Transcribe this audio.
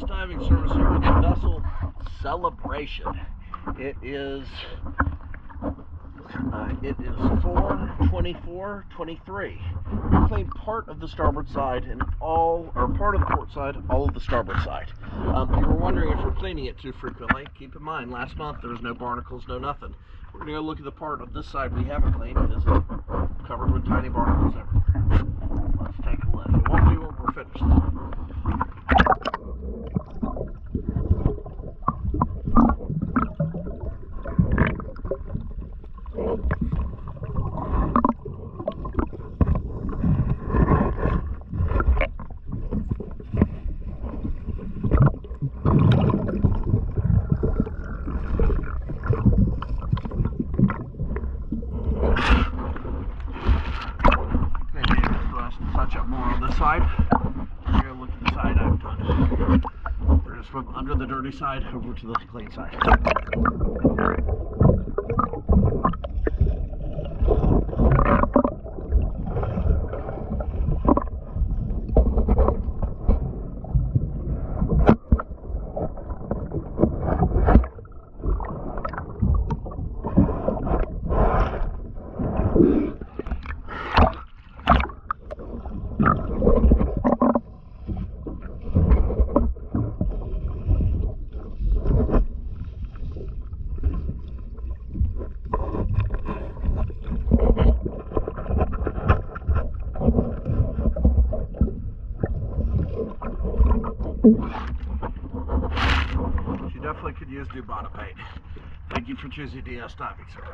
diving service here with the vessel Celebration. It is 4/24/23. We cleaned part of the starboard side and part of the port side, all of the starboard side. You were wondering if we're cleaning it too frequently. Keep in mind, last month there was no barnacles, no nothing. We're going to go look at the part of this side we haven't cleaned. It is covered with tiny barnacles everywhere. Let's take a look. It won't be when we're finished. Touch up more on this side. We're going to look at the side I've done. We're going to swim under the dirty side over to the clean side. She definitely could use new bottom paint. Thank you for choosing DS Diving Service.